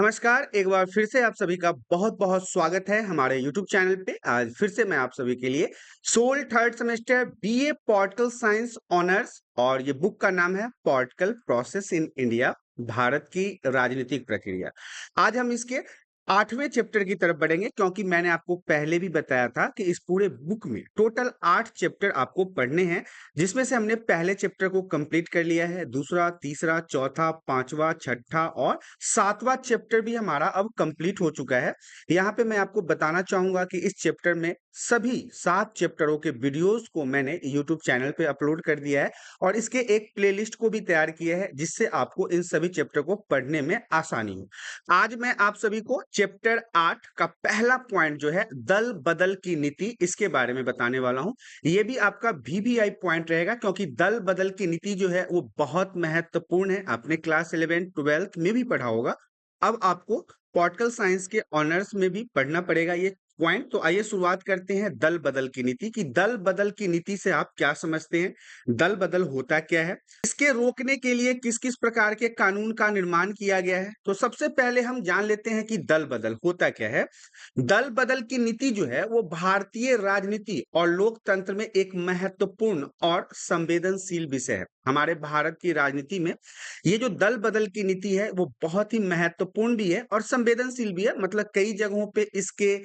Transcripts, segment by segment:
नमस्कार, एक बार फिर से आप सभी का बहुत-बहुत स्वागत है हमारे यूट्यूब चैनल पे। आज फिर से मैं आप सभी के लिए SOL third semester BA political science honours और ये बुक का नाम है political process in India, Bharat की राजनीतिक प्रक्रिया। आज हम इसके 8वें चैप्टर की तरफ बढ़ेंगे क्योंकि मैंने आपको पहले भी बताया था कि इस पूरे बुक में टोटल 8 चैप्टर आपको पढ़ने हैं, जिसमें से हमने पहले चैप्टर को कंप्लीट कर लिया है, दूसरा, तीसरा, चौथा, 5वां, छठा और 7वां चैप्टर भी हमारा अब कंप्लीट हो चुका है। यहाँ पे मैं आपको बताना चाहूँगा कि इस चैप्टर में सभी 7 चैप्टरों के वीडियोज़ को मैंने यूट्यूब चैनल पे अपलोड कर दिया है और इसके एक प्लेलिस्ट को भी तैयार किया है, जिससे आपको इन सभी चैप्टर को पढ़ने में आसानी हो। आज मैं आप सभी को चैप्टर 8 का पहला पॉइंट जो है दल-बदल की नीति, इसके बारे में बताने वाला हूँ। ये भी आपका वीवीआई पॉइंट रहेगा क्योंकि दल-बदल की नीति जो है वो बहुत महत्वपूर्ण है। आपने क्लास 11th-12th में भी पढ़ा होगा। अब आपको पॉलिटिकल साइंस के ऑनर्स में भी पढ़ना पड़ेगा ये पॉइंट। तो आइए शुरुआत करते हैं दल बदल की नीति की। दल बदल की नीति से आप क्या समझते हैं? दल बदल होता क्या है? इसके रोकने के लिए किस किस प्रकार के कानून का निर्माण किया गया है? तो सबसे पहले हम जान लेते हैं कि दल बदल होता क्या है। दल बदल की नीति जो है वो भारतीय राजनीति और लोकतंत्र में एक महत्वपूर्ण और संवेदनशील विषय है। हमारे भारत की राजनीति में ये जो दल बदल की नीति है वो बहुत ही महत्वपूर्ण भी है और संवेदनशील भी है। मतलब कई जगहों पे इसके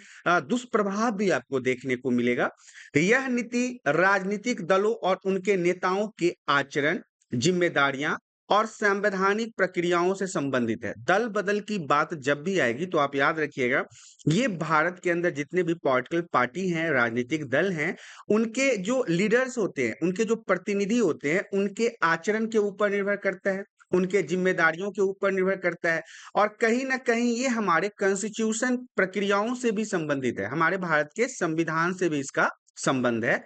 दुष्प्रभाव भी आपको देखने को मिलेगा। यह नीति राजनीतिक दलों और उनके नेताओं के आचरण, जिम्मेदारियां और संवैधानिक प्रक्रियाओं से संबंधित है। दल बदल की बात जब भी आएगी तो आप याद रखिएगा, ये भारत के अंदर जितने भी पॉलिटिकल पार्टी हैं, राजनीतिक दल हैं, उनके जो लीडर्स होते हैं, उनके जो प्रतिनिधि होते हैं, उनके आचरण के ऊपर निर्भर करता है, उनके जिम्मेदारियों के ऊपर निर्भर करता है और कहीं न कहीं ये हमारे कॉन्स्टिट्यूशन प्रक्रियाओं से भी संबंधित है। हमारे भारत के संविधान से भी इसका संबंध है।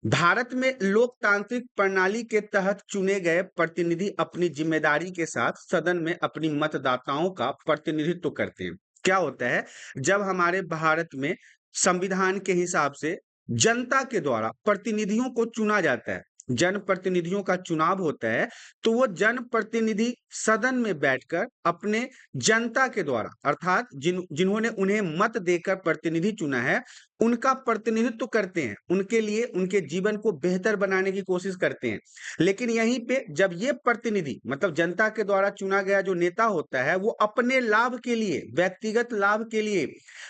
भारत में लोकतांत्रिक प्रणाली के तहत चुने गए प्रतिनिधि अपनी जिम्मेदारी के साथ सदन में अपनी मतदाताओं का प्रतिनिधित्व करते हैं। क्या होता है, जब हमारे भारत में संविधान के हिसाब से जनता के द्वारा प्रतिनिधियों को चुना जाता है, जनप्रतिनिधियों का चुनाव होता है, तो वो जनप्रतिनिधि सदन में बैठकर अपने जनता के द्वारा अर्थात जिन्होंने उन्हें मत देकर प्रतिनिधि चुना है, उनका प्रतिनिधित्व करते हैं, उनके लिए उनके जीवन को बेहतर बनाने की कोशिश करते हैं। लेकिन यहीं पे जब ये प्रतिनिधि मतलब जनता के द्वारा चुना गया जो नेता होता है, वो अपने लाभ के लिए, व्यक्तिगत लाभ के लिए,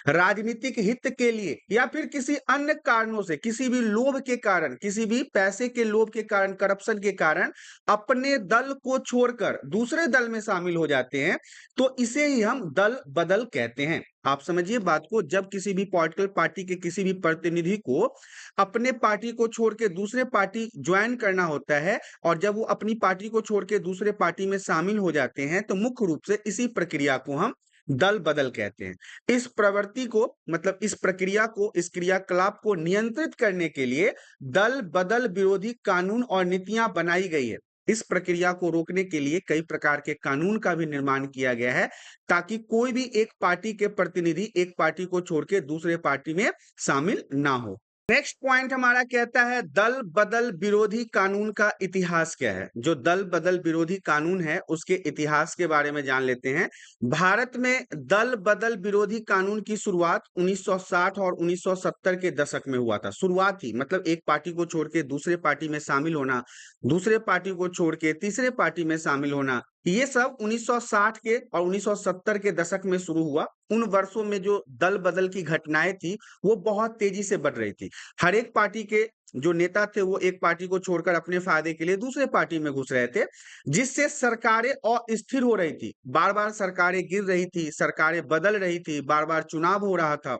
राजनीतिक हित के लिए या फिर किसी अन्य कारणों से, किसी भी लोभ के कारण, किसी भी पैसे के लोभ के कारण, करप्शन के कारण अपने दल को छोड़कर दूसरे दल में शामिल हो जाते हैं, तो इसे ही हम दल बदल कहते हैं। आप समझिए बात को, जब किसी भी पॉलिटिकल पार्टी के किसी भी प्रतिनिधि को अपने पार्टी को छोड़ के दूसरे पार्टी ज्वाइन करना होता है और जब वो अपनी पार्टी को छोड़ के दूसरे पार्टी में शामिल हो जाते हैं, तो मुख्य रूप से इसी प्रक्रिया को हम दल बदल कहते हैं। इस प्रवृत्ति को मतलब इस प्रक्रिया को, इस क्रियाकलाप को नियंत्रित करने के लिए दल बदल विरोधी कानून और नीतियां बनाई गई है। इस प्रक्रिया को रोकने के लिए कई प्रकार के कानून का भी निर्माण किया गया है, ताकि कोई भी एक पार्टी के प्रतिनिधि एक पार्टी को छोड़ के दूसरे पार्टी में शामिल ना हो। नेक्स्ट पॉइंट हमारा कहता है दल बदल विरोधी कानून का इतिहास क्या है। जो दल बदल विरोधी कानून है उसके इतिहास के बारे में जान लेते हैं। भारत में दल बदल विरोधी कानून की शुरुआत 1960 और 1970 के दशक में हुआ था। शुरुआत ही मतलब एक पार्टी को छोड़ के दूसरे पार्टी में शामिल होना, दूसरे पार्टी को छोड़ के तीसरे पार्टी में शामिल होना, ये सब 1960 के और 1970 के दशक में शुरू हुआ। उन वर्षों में जो दल बदल की घटनाएं थी वो बहुत तेजी से बढ़ रही थी। हर एक पार्टी के जो नेता थे वो एक पार्टी को छोड़कर अपने फायदे के लिए दूसरे पार्टी में घुस रहे थे, जिससे सरकारें अस्थिर हो रही थी, बार बार सरकारें गिर रही थी, सरकारें बदल रही थी, बार बार चुनाव हो रहा था।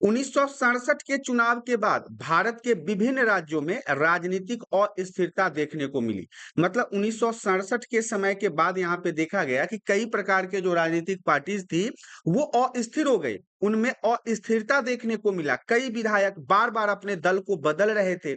1967 के चुनाव के बाद भारत के विभिन्न राज्यों में राजनीतिक अस्थिरता देखने को मिली। मतलब 1967 के समय के बाद यहाँ पे देखा गया कि कई प्रकार के जो राजनीतिक पार्टीज थी वो अस्थिर हो गई। उनमें अस्थिरता देखने को मिला। कई विधायक बार-बार अपने दल को बदल रहे थे।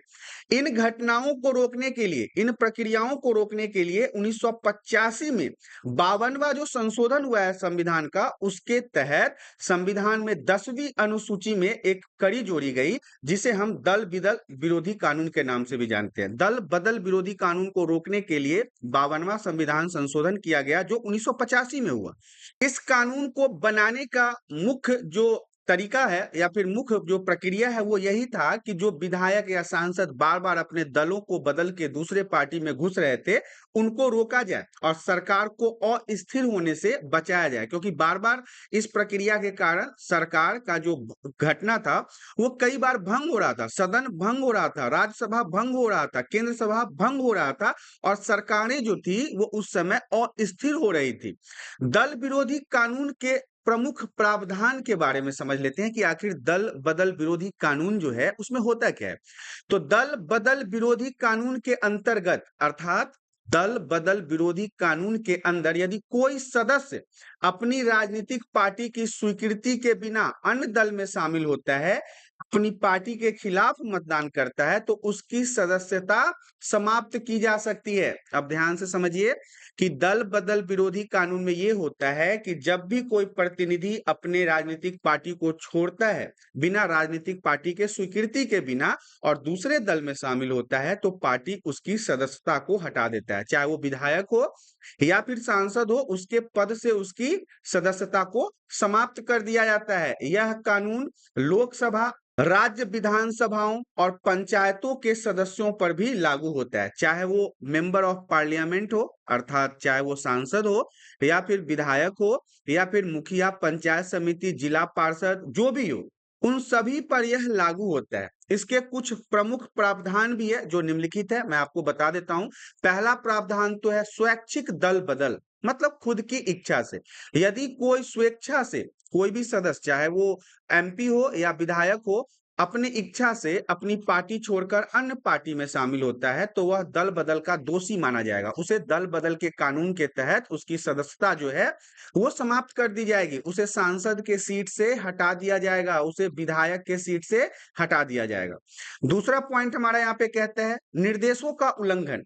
इन घटनाओं को रोकने के लिए, इन प्रक्रियाओं को रोकने के लिए 1985 में 52वां जो संशोधन हुआ है संविधान का, उसके तहत संविधान में 10वीं अनुसूची में एक कड़ी जोड़ी गई, जिसे हम दल बदल विरोधी कानून के नाम से भी जानते हैं। दल बदल विरोधी कानून को रोकने के लिए 52वां संविधान संशोधन किया गया, जो 1985 में हुआ। इस कानून को बनाने का मुख्य जो तरीका है या फिर मुख्य जो प्रक्रिया है वो यही था कि जो विधायक या सांसद बार-बार अपने दलों को बदल के दूसरे पार्टी में घुस रहे थे, उनको रोका जाए और सरकार को अस्थिर होने से बचाया जाए, क्योंकि बार-बार इस प्रक्रिया के कारण सरकार का जो घटना था वो कई बार भंग हो रहा था, सदन भंग हो रहा था, राज्यसभा भंग हो रहा था, केंद्र सभा भंग हो रहा था और सरकारें जो थी वो उस समय अस्थिर हो रही थी। दल विरोधी कानून के प्रमुख प्रावधान के बारे में समझ लेते हैं कि आखिर दल बदल विरोधी कानून जो है उसमें होता क्या है। तो दल बदल विरोधी कानून के अंतर्गत, अर्थात दल बदल विरोधी कानून के अंदर यदि कोई सदस्य अपनी राजनीतिक पार्टी की स्वीकृति के बिना अन्य दल में शामिल होता है, अपनी पार्टी के खिलाफ मतदान करता है, तो उसकी सदस्यता समाप्त की जा सकती है। अब ध्यान से समझिए कि दल बदल विरोधी कानून में ये होता है कि जब भी कोई प्रतिनिधि अपने राजनीतिक पार्टी को छोड़ता है बिना राजनीतिक पार्टी के स्वीकृति के बिना और दूसरे दल में शामिल होता है, तो पार्टी उसकी सदस्यता को हटा देता है, चाहे वो विधायक हो या फिर सांसद हो, उसके पद से उसकी सदस्यता को समाप्त कर दिया जाता है। यह कानून लोकसभा, राज्य विधानसभाओं और पंचायतों के सदस्यों पर भी लागू होता है, चाहे वो मेंबर ऑफ पार्लियामेंट हो, अर्थात चाहे वो सांसद हो या फिर विधायक हो या फिर मुखिया, पंचायत समिति, जिला पार्षद, जो भी हो, उन सभी पर यह लागू होता है। इसके कुछ प्रमुख प्रावधान भी है जो निम्नलिखित है, मैं आपको बता देता हूं। पहला प्रावधान तो है स्वैच्छिक दल बदल, मतलब खुद की इच्छा से। यदि कोई स्वेच्छा से कोई भी सदस्य, चाहे वो एमपी हो या विधायक हो, अपनी इच्छा से अपनी पार्टी छोड़कर अन्य पार्टी में शामिल होता है, तो वह दल बदल का दोषी माना जाएगा। उसे दल बदल के कानून के तहत उसकी सदस्यता जो है वो समाप्त कर दी जाएगी। उसे सांसद के सीट से हटा दिया जाएगा, उसे विधायक के सीट से हटा दिया जाएगा। दूसरा पॉइंट हमारा यहाँ पे कहता है निर्देशों का उल्लंघन।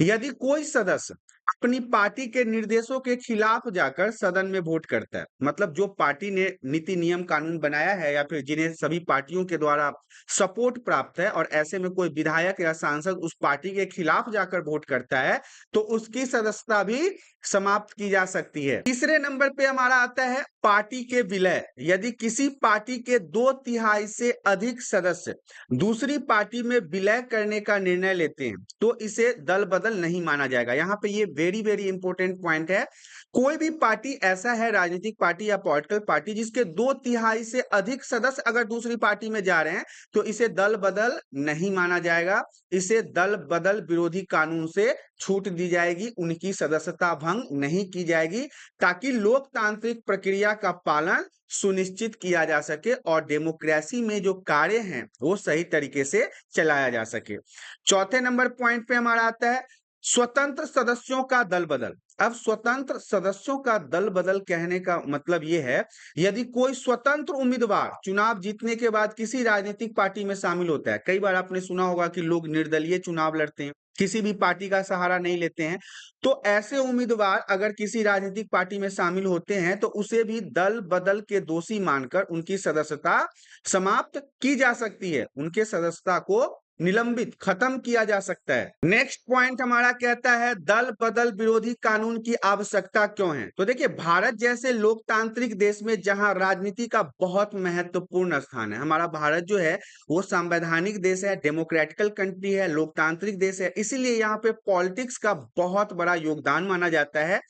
यदि कोई सदस्य अपनी पार्टी के निर्देशों के खिलाफ जाकर सदन में वोट करता है, मतलब जो पार्टी ने नीति नियम कानून बनाया है या फिर जिन्हें सभी पार्टियों के द्वारा सपोर्ट प्राप्त है, और ऐसे में कोई विधायक या सांसद उस पार्टी के खिलाफ जाकर वोट करता है, तो उसकी सदस्यता भी समाप्त की जा सकती है। तीसरे नंबर पे हमारा आता है पार्टी के विलय। यदि किसी पार्टी के 2/3 से अधिक सदस्य दूसरी पार्टी में विलय करने का निर्णय लेते हैं, तो इसे दल बदल नहीं माना जाएगा। यहाँ पे ये वेरी वेरी इंपॉर्टेंट पॉइंट है। कोई भी पार्टी ऐसा है, राजनीतिक पार्टी या पॉलिटिकल पार्टी, जिसके 2/3 से अधिक सदस्य अगर दूसरी पार्टी में जा रहे हैं, तो इसे दल बदल नहीं माना जाएगा। इसे दल बदल विरोधी कानून से छूट दी जाएगी, उनकी सदस्यता भंग नहीं की जाएगी, ताकि लोकतांत्रिक प्रक्रिया का पालन सुनिश्चित किया जा सके और डेमोक्रेसी में जो कार्य हैं वो सही तरीके से चलाया जा सके। चौथे नंबर पॉइंट पे हमारा आता है स्वतंत्र सदस्यों का दल बदल। अब स्वतंत्र सदस्यों का दल बदल कहने का मतलब ये है, यदि कोई स्वतंत्र उम्मीदवार चुनाव जीतने के बाद किसी राजनीतिक पार्टी में शामिल होता है, कई बार आपने सुना होगा कि लोग निर्दलीय चुनाव लड़ते हैं, किसी भी पार्टी का सहारा नहीं लेते हैं, तो ऐसे उम्मीदवार अगर किसी राजनीतिक पार्टी में शामिल होते हैं, तो उसे भी दल बदल के दोषी मानकर उनकी सदस्यता समाप्त की जा सकती है, उनके सदस्यता को निलंबित, खत्म किया जा सकता है। नेक्स्ट पॉइंट हमारा कहता है दल बदल विरोधी कानून की आवश्यकता क्यों है। तो देखिए, भारत जैसे लोकतांत्रिक देश में जहां राजनीति का बहुत महत्वपूर्ण स्थान है, हमारा भारत जो है वो संवैधानिक देश है, डेमोक्रेटिकल कंट्री है, लोकतांत्रिक देश है, इसीलिए यहाँ पे पॉलिटिक्स का बहुत बड़ा योगदान माना जाता है।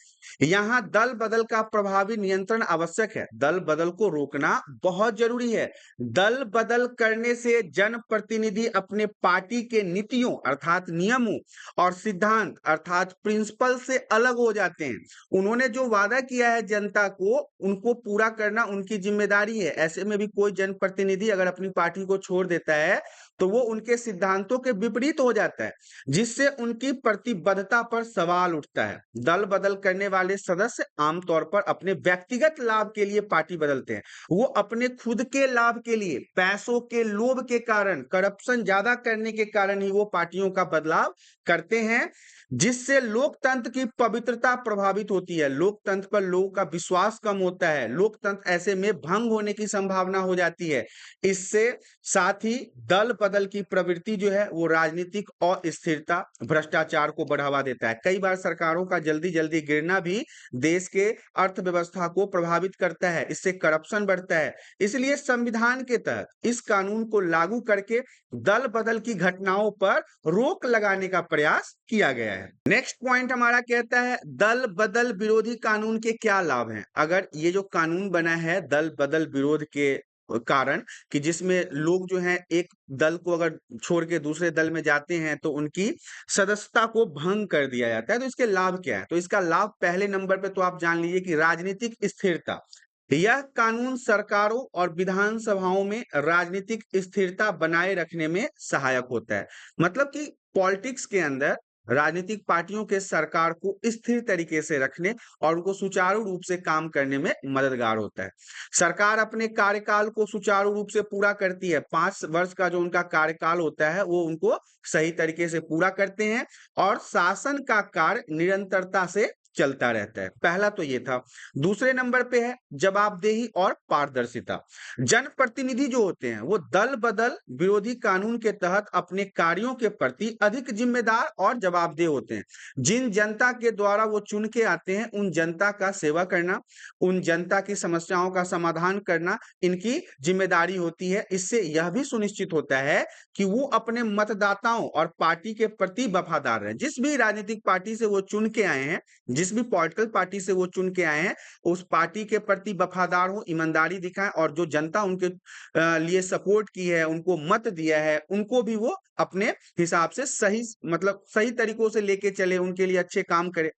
यहाँ दल बदल का प्रभावी नियंत्रण आवश्यक है, दल बदल को रोकना बहुत जरूरी है। दल बदल करने से जनप्रतिनिधि अपने पार्टी के नीतियों अर्थात नियमों और सिद्धांत अर्थात प्रिंसिपल से अलग हो जाते हैं। उन्होंने जो वादा किया है जनता को, उनको पूरा करना उनकी जिम्मेदारी है। ऐसे में भी कोई जनप्रतिनिधि अगर अपनी पार्टी को छोड़ देता है, तो वो उनके सिद्धांतों के विपरीत हो जाता है, जिससे उनकी प्रतिबद्धता पर सवाल उठता है। दल बदल करने वाले सदस्य आमतौर पर अपने व्यक्तिगत लाभ के लिए पार्टी बदलते हैं। वो अपने खुद के लाभ के लिए, पैसों के लोभ के कारण, करप्शन ज्यादा करने के कारण ही वो पार्टियों का बदलाव करते हैं, जिससे लोकतंत्र की पवित्रता प्रभावित होती है। लोकतंत्र पर लोगों का विश्वास कम होता है। लोकतंत्र ऐसे में भंग होने की संभावना हो जाती है। इससे साथ ही दल बदल की प्रवृत्ति जो है वो राजनीतिक अस्थिरता, भ्रष्टाचार को बढ़ावा देता है। कई बार सरकारों का जल्दी जल्दी गिरना भी देश के अर्थव्यवस्था को प्रभावित करता है। इससे करप्शन बढ़ता है। इसलिए संविधान के तहत इस कानून को लागू करके दल बदल की घटनाओं पर रोक लगाने का प्रयास किया गया है। नेक्स्ट पॉइंट हमारा कहता है दल बदल विरोधी कानून के क्या लाभ हैं। अगर ये जो कानून बना है दल बदल विरोध के कारण, कि जिसमें लोग जो हैं एक दल को अगर छोड़ के दूसरे दल में जाते हैं तो उनकी सदस्यता को भंग कर दिया जाता है, तो इसके लाभ क्या है? तो इसका लाभ पहले नंबर पे तो आप जान लीजिए कि राजनीतिक स्थिरता। यह कानून सरकारों और विधानसभाओं में राजनीतिक स्थिरता बनाए रखने में सहायक होता है। मतलब कि पॉलिटिक्स के अंदर राजनीतिक पार्टियों के सरकार को स्थिर तरीके से रखने और उनको सुचारू रूप से काम करने में मददगार होता है। सरकार अपने कार्यकाल को सुचारू रूप से पूरा करती है। 5 वर्ष का जो उनका कार्यकाल होता है वो उनको सही तरीके से पूरा करते हैं और शासन का कार्य निरंतरता से चलता रहता है। पहला तो ये था। दूसरे नंबर पे है जवाबदेही और पारदर्शिता। जनप्रतिनिधि जो होते हैं वो दल बदल विरोधी कानून के तहत अपने कार्यों के प्रति अधिक जिम्मेदार और जवाबदेह होते हैं। जिन जनता के द्वारा वो चुन के आते हैं उन जनता का सेवा करना, उन जनता की समस्याओं का समाधान करना इनकी जिम्मेदारी होती है। इससे यह भी सुनिश्चित होता है कि वो अपने मतदाताओं और पार्टी के प्रति वफादार हैं। जिस भी राजनीतिक पार्टी से वो चुन के आए हैं, जिस भी पॉलिटिकल पार्टी से वो चुन के आए हैं, उस पार्टी के प्रति वफादार हो, ईमानदारी दिखाएं और जो जनता उनके लिए सपोर्ट की है, उनको मत दिया है, उनको भी वो अपने हिसाब से सही मतलब सही तरीकों से लेके चले, उनके लिए अच्छे काम करे।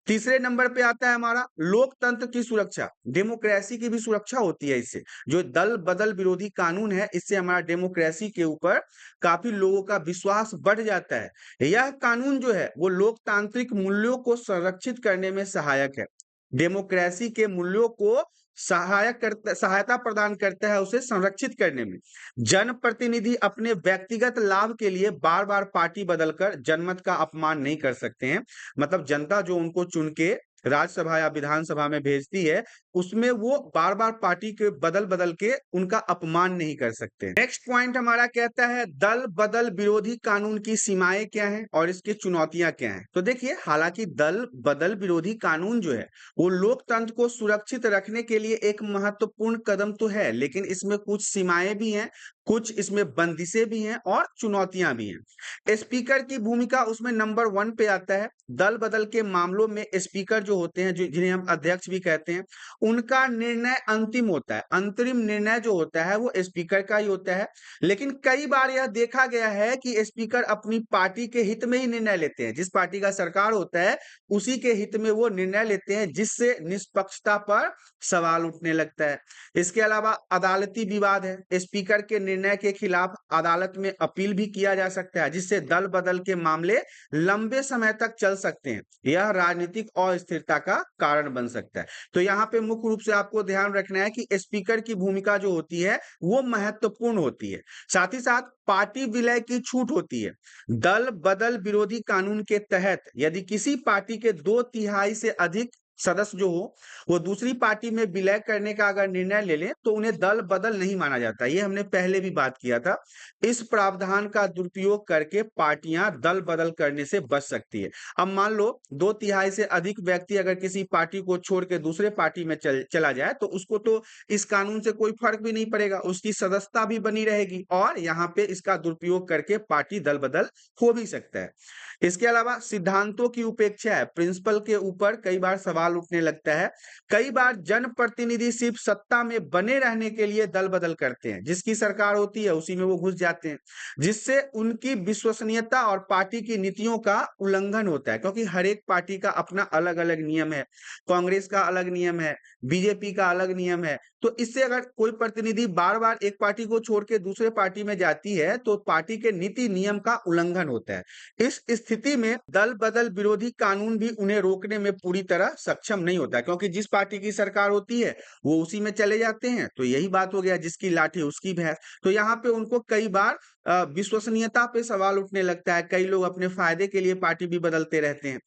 तीसरे नंबर पे आता है हमारा लोकतंत्र की सुरक्षा। डेमोक्रेसी की भी सुरक्षा होती है इससे। जो दल बदल विरोधी कानून है इससे हमारा डेमोक्रेसी के ऊपर काफी लोगों का विश्वास बढ़ जाता है। यह कानून जो है वो लोकतांत्रिक मूल्यों को संरक्षित करने में सहायक है। डेमोक्रेसी के मूल्यों को सहायता प्रदान करता है उसे संरक्षित करने में। जनप्रतिनिधि अपने व्यक्तिगत लाभ के लिए बार बार पार्टी बदलकर जनमत का अपमान नहीं कर सकते हैं। मतलब जनता जो उनको चुन के राज्यसभा या विधानसभा में भेजती है उसमें वो बार बार पार्टी के बदल बदल के उनका अपमान नहीं कर सकते। नेक्स्ट पॉइंट हमारा कहता है दल बदल विरोधी कानून की सीमाएं क्या हैं और इसकी चुनौतियां क्या हैं। तो देखिए, हालांकि दल बदल विरोधी कानून जो है वो लोकतंत्र को सुरक्षित रखने के लिए एक महत्वपूर्ण कदम तो है, लेकिन इसमें कुछ सीमाएं भी हैं, कुछ इसमें बंदिशें भी हैं और चुनौतियां भी हैं। स्पीकर की भूमिका उसमें नंबर 1 पे आता है। दल बदल के मामलों में स्पीकर जो होते हैं, जो जिन्हें हम अध्यक्ष भी कहते हैं, उनका निर्णय अंतिम होता है। अंतरिम निर्णय जो होता है वो स्पीकर का ही होता है। लेकिन कई बार यह देखा गया है कि स्पीकर अपनी पार्टी के हित में ही निर्णय लेते हैं। जिस पार्टी का सरकार होता है उसी के हित में वो निर्णय लेते हैं, जिससे निष्पक्षता पर सवाल उठने लगता है। इसके अलावा अदालती विवाद है। स्पीकर के निर्णय के खिलाफ अदालत में अपील भी किया जा सकता है, जिससे दल बदल के मामले लंबे समय तक चल सकते हैं। यह राजनीतिक अस्थिरता का कारण बन सकता है। तो यहाँ पे मुख्य रूप से आपको ध्यान रखना है कि स्पीकर की भूमिका जो होती है वो महत्वपूर्ण होती है। साथ ही साथ पार्टी विलय की छूट होती है। दल बदल विरोधी कानून के तहत यदि किसी पार्टी के 2/3 से अधिक सदस्य जो हो वो दूसरी पार्टी में विलय करने का अगर निर्णय ले लें तो उन्हें दल बदल नहीं माना जाता। ये हमने पहले भी बात किया था। इस प्रावधान का दुरुपयोग करके पार्टियां दल बदल करने से बच सकती है। अब मान लो 2/3 से अधिक व्यक्ति अगर किसी पार्टी को छोड़ के दूसरे पार्टी में चला जाए तो उसको तो इस कानून से कोई फर्क भी नहीं पड़ेगा, उसकी सदस्यता भी बनी रहेगी और यहाँ पे इसका दुरुपयोग करके पार्टी दल बदल हो भी सकता है। इसके अलावा सिद्धांतों की उपेक्षा है। प्रिंसिपल के ऊपर कई बार सवाल सवाल उठने लगता है। कई बार जनप्रतिनिधि सिर्फ सत्ता में बने रहने के लिए दल बदल करते हैं, जिसकी सरकार होती है उसी में वो घुस जाते हैं, जिससे उनकी विश्वसनीयता और पार्टी की नीतियों का उल्लंघन होता है, क्योंकि हर एक पार्टी का अपना अलग अलग नियम है। कांग्रेस का अलग नियम है, बीजेपी का अलग नियम है। तो इससे अगर कोई प्रतिनिधि बार बार एक पार्टी को छोड़ के दूसरे पार्टी में जाती है तो पार्टी के नीति नियम का उल्लंघन होता है। इस स्थिति में दल बदल विरोधी कानून भी उन्हें रोकने में पूरी तरह सक्षम नहीं होता है, क्योंकि जिस पार्टी की सरकार होती है वो उसी में चले जाते हैं। तो यही बात हो गया, जिसकी लाठी उसकी भैंस। तो यहाँ पे उनको कई बार विश्वसनीयता पे सवाल उठने लगता है। कई लोग अपने फायदे के लिए पार्टी भी बदलते रहते हैं।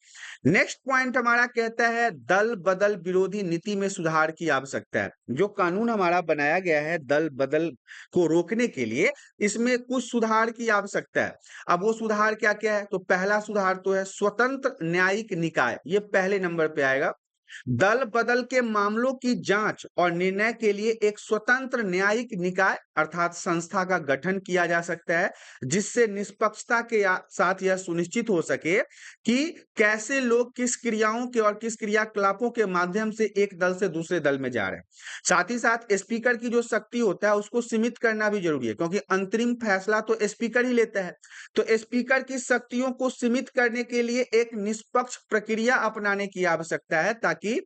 नेक्स्ट पॉइंट हमारा कहता है दल बदल विरोधी नीति में सुधार की आवश्यकता है। जो कानून हमारा बनाया गया है दल बदल को रोकने के लिए, इसमें कुछ सुधार की आवश्यकता है। अब वो सुधार क्या क्या है? तो पहला सुधार तो है स्वतंत्र न्यायिक निकाय, ये पहले नंबर पे आएगा। दल बदल के मामलों की जांच और निर्णय के लिए एक स्वतंत्र न्यायिक निकाय अर्थात संस्था का गठन किया जा सकता है, जिससे निष्पक्षता के साथ यह सुनिश्चित हो सके कि कैसे लोग किस क्रियाओं के और किस क्रियाकलापों के माध्यम से एक दल से दूसरे दल में जा रहे हैं। साथ ही साथ स्पीकर की जो शक्ति होता है उसको सीमित करना भी जरूरी है, क्योंकि अंतरिम फैसला तो स्पीकर ही लेता है। तो स्पीकर की शक्तियों को सीमित करने के लिए एक निष्पक्ष प्रक्रिया अपनाने की आवश्यकता है, ताकि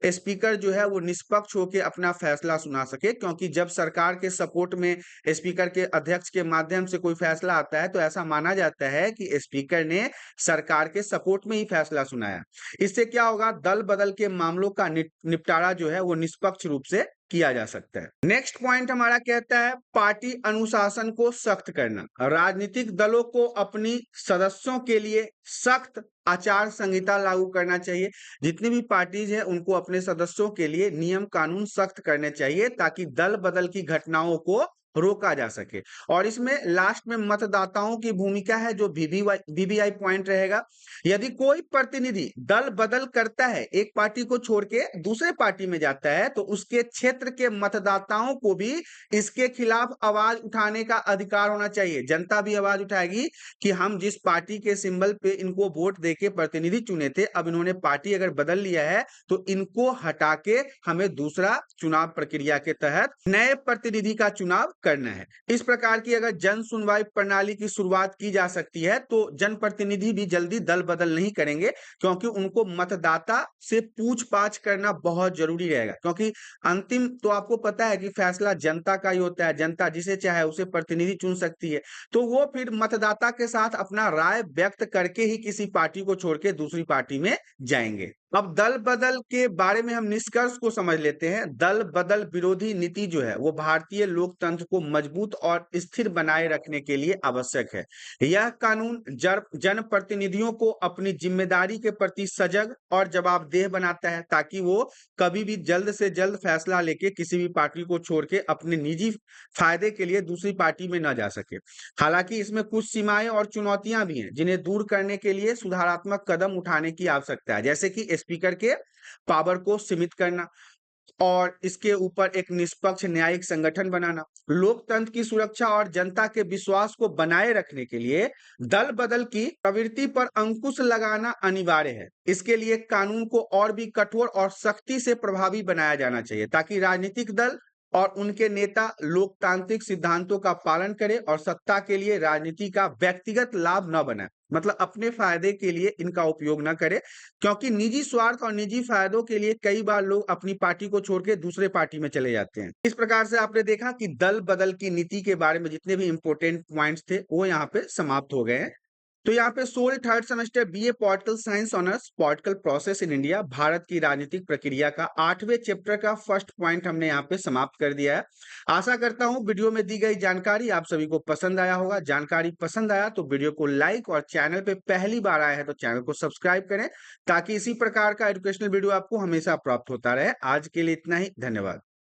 स्पीकर जो है वो निष्पक्ष होकर अपना फैसला सुना सके। क्योंकि जब सरकार के सपोर्ट में स्पीकर के अध्यक्ष के माध्यम से कोई फैसला आता है तो ऐसा माना जाता है कि स्पीकर ने सरकार के सपोर्ट में ही फैसला सुनाया। इससे क्या होगा, दल बदल के मामलों का निपटारा जो है वो निष्पक्ष रूप से किया जा सकता है। नेक्स्ट पॉइंट हमारा कहता है पार्टी अनुशासन को सख्त करना। राजनीतिक दलों को अपनी सदस्यों के लिए सख्त आचार संहिता लागू करना चाहिए। जितनी भी पार्टीज है उनको अपने सदस्यों के लिए नियम कानून सख्त करने चाहिए, ताकि दल बदल की घटनाओं को रोका जा सके। और इसमें लास्ट में मतदाताओं की भूमिका है, जो वीवीआई पॉइंट रहेगा। यदि कोई प्रतिनिधि दल बदल करता है, एक पार्टी को छोड़ के दूसरे पार्टी में जाता है, तो उसके क्षेत्र के मतदाताओं को भी इसके खिलाफ आवाज उठाने का अधिकार होना चाहिए। जनता भी आवाज उठाएगी कि हम जिस पार्टी के सिंबल पे इनको वोट देके प्रतिनिधि चुने थे, अब इन्होंने पार्टी अगर बदल लिया है तो इनको हटा के हमें दूसरा चुनाव प्रक्रिया के तहत नए प्रतिनिधि का चुनाव करना है। इस प्रकार की अगर जन सुनवाई प्रणाली की शुरुआत की जा सकती है तो जनप्रतिनिधि भी जल्दी दल बदल नहीं करेंगे, क्योंकि उनको मतदाता से पूछताछ करना बहुत जरूरी रहेगा। क्योंकि अंतिम तो आपको पता है कि फैसला जनता का ही होता है। जनता जिसे चाहे उसे प्रतिनिधि चुन सकती है। तो वो फिर मतदाता के साथ अपना राय व्यक्त करके ही किसी पार्टी को छोड़ के दूसरी पार्टी में जाएंगे। अब दल बदल के बारे में हम निष्कर्ष को समझ लेते हैं। दल बदल विरोधी नीति जो है वो भारतीय लोकतंत्र को मजबूत और स्थिर बनाए रखने के लिए आवश्यक है। यह कानून जनप्रतिनिधियों को अपनी जिम्मेदारी के प्रति सजग और जवाबदेह बनाता है, ताकि वो कभी भी जल्द से जल्द फैसला लेके किसी भी पार्टी को छोड़ के अपने निजी फायदे के लिए दूसरी पार्टी में न जा सके। हालांकि इसमें कुछ सीमाएं और चुनौतियां भी हैं, जिन्हें दूर करने के लिए सुधारात्मक कदम उठाने की आवश्यकता है, जैसे कि स्पीकर के पावर को सीमित करना और इसके ऊपर एक निष्पक्ष न्यायिक संगठन बनाना। लोकतंत्र की सुरक्षा और जनता के विश्वास को बनाए रखने के लिए दल बदल की प्रवृत्ति पर अंकुश लगाना अनिवार्य है। इसके लिए कानून को और भी कठोर और सख्ती से प्रभावी बनाया जाना चाहिए, ताकि राजनीतिक दल और उनके नेता लोकतांत्रिक सिद्धांतों का पालन करें और सत्ता के लिए राजनीति का व्यक्तिगत लाभ न बनाए, मतलब अपने फायदे के लिए इनका उपयोग न करें। क्योंकि निजी स्वार्थ और निजी फायदों के लिए कई बार लोग अपनी पार्टी को छोड़ के दूसरे पार्टी में चले जाते हैं। इस प्रकार से आपने देखा कि दल बदल की नीति के बारे में जितने भी इंपॉर्टेंट पॉइंट्स थे वो यहाँ पे समाप्त हो गए हैं। तो यहाँ पे SOL third semester BA political science honours political process in India, Bharat की राजनीतिक प्रक्रिया का 8वें चैप्टर का फर्स्ट पॉइंट हमने यहाँ पे समाप्त कर दिया है। आशा करता हूँ वीडियो में दी गई जानकारी आप सभी को पसंद आया होगा। जानकारी पसंद आया तो वीडियो को लाइक और चैनल पे पहली बार आया है तो चैनल को सब्सक्राइब करें, ताकि इसी प्रकार का एजुकेशनल वीडियो आपको हमेशा प्राप्त होता रहे। आज के लिए इतना ही, धन्यवाद।